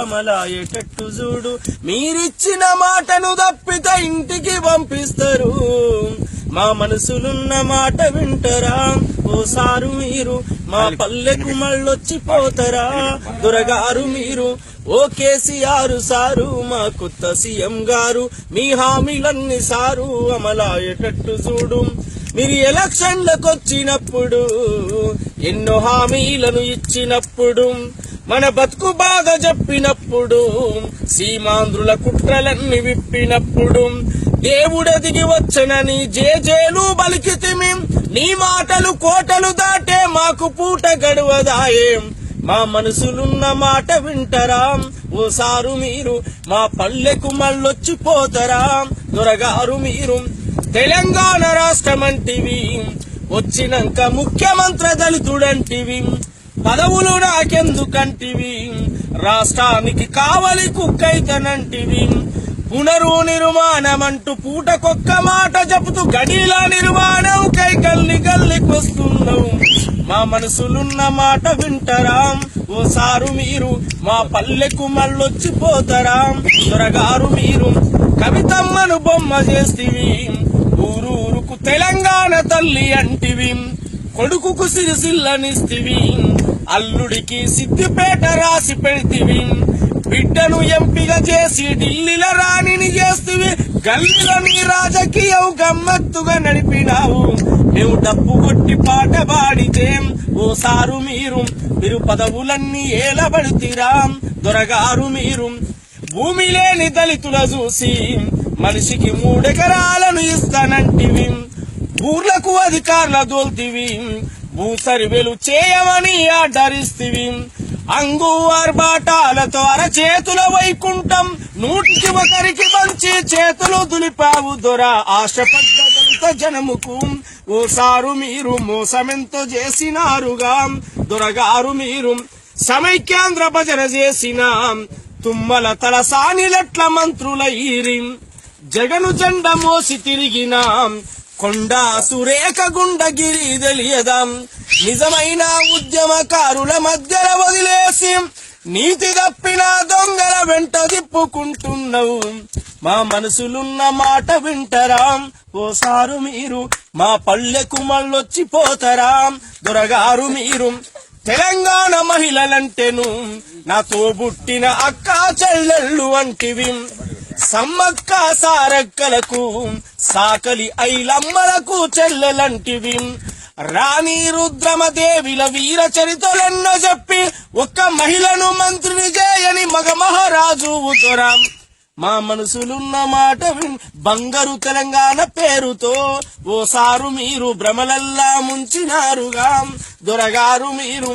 అమలాయేటట్టు చూడు. మీరిచ్చిన మాటను తప్పితే ఇంటికి పంపిస్తారు. మా మనసులున్న మాట వింటరా ఓసారు మీరు? మా పల్లెకు మళ్ళొచ్చిపోతారా దొరగారు మీరు? ఓ కేసీఆర్ సారు, మా కొత్త సీఎం గారు, మీ హామీలన్నీ సారు అమలాయేటట్టు చూడు. మీరు ఎలక్షన్లకు వచ్చినప్పుడు ఎన్నో హామీలను ఇచ్చినప్పుడు, మన బతుకు బాగా చెప్పినప్పుడు, సీమాంధ్రుల కుట్రలన్నీ విప్పినప్పుడు, దేవుడు దిగి వచ్చనని జేజేలు బలికితిమి. నీ మాటలు కోటలు దాటే మాకు పూట గడువదాయే. మా మనసులున్న మాట వింటరా ఓసారు మీరు? మా పల్లెకు మళ్ళొచ్చిపోతారా దొరగారు మీరు? తెలంగాణ రాష్ట్రమంటివి, వచ్చినాక ముఖ్యమంత్రి దళితుడంటివి, పదవులు నాకెందుకంటివి, రాష్ట్రానికి కావలి కుక్కైతనంటివి, పునర్నిర్మాణమంటూ పూటకొక్క మాట చెబుతూ గడిల నిర్మాణం కై గల్లి గల్లికొస్తున్నావు. మా మనసులున్న మాట వింటరా ఓసారు మీరు? మా పల్లెకు మళ్ళొచ్చిపోతారా దొరగారు మీరు? కవితమ్మను బొమ్మ చేస్తివి, ఊరూరుకు తెలంగాణ తల్లి అంటివి, కొడుకుకు సిరిసిల్లనిస్తివి, అల్లుడికి సిద్దిపేట రాసి పెడితివి, బిడ్డను ఎంపిక చేసి ఢిల్లీలో రాణిని చేస్తివి, గల్లీలో నీ రాజకీయం గమ్మత్తుగా నడిపినావు. మేము డప్పు కొట్టి పాట పాడితే ఓసారు మీరు? మీరు పదవులన్నీ ఏలబడితిరా దొరగారు మీరు? భూమి లేని దళితుల చూసి మనిషికి 3 ఎకరాలను ఇస్తానంటివి, ఊర్లకు అధికారుల దోల్తివి, భూ సర్వేలు చేయమని ఆర్డరిస్తివి, అంగు ఆర్బాటాలతో అరచేతుల వైకుంఠం 100కి మంచి చేతులు దులిపావు దొర. ఆశపడ్డ దళిత జనముకు ఓసారు మీరు మోసమెంతో చేసినారుగా దొరగారు మీరు? సమైక్యాంధ్ర భజన చేసిన తుమ్మల తలసానిలట్ల మంత్రులైరి, జగను జెండ మోసి తిరిగిన కొండా సురేఖ గుండగిరి తెలియదాం. నిజమైన ఉద్యమకారుల మధ్యలో వదిలేసి నీతి తప్పిన దొంగల వెంట తిప్పుకుంటున్నావు. మా మనసులున్న మాట వింటరా ఓసారు మీరు? మా పల్లెకు మళ్ళొచ్చిపోతారా దొరగారు మీరు? తెలంగాణ మహిళలంటేను నా తోబుట్టిన అక్క చెల్లెళ్ళు వంటివి, సమ్మక్క సారక్కలకు సాకలి ఐలమ్మలకు చెల్లెలంటివి, రాణి రుద్రమదేవిల వీర చరిత్రలెన్నో చెప్పి ఒక్క మహిళను మంత్రిని చేయని మగ మహారాజు దొర. మా మనసులున్న మాట బంగారు తెలంగాణ పేరుతో ఓసారు మీరు భ్రమలల్లా ముంచినారుగా దొరగారు మీరు?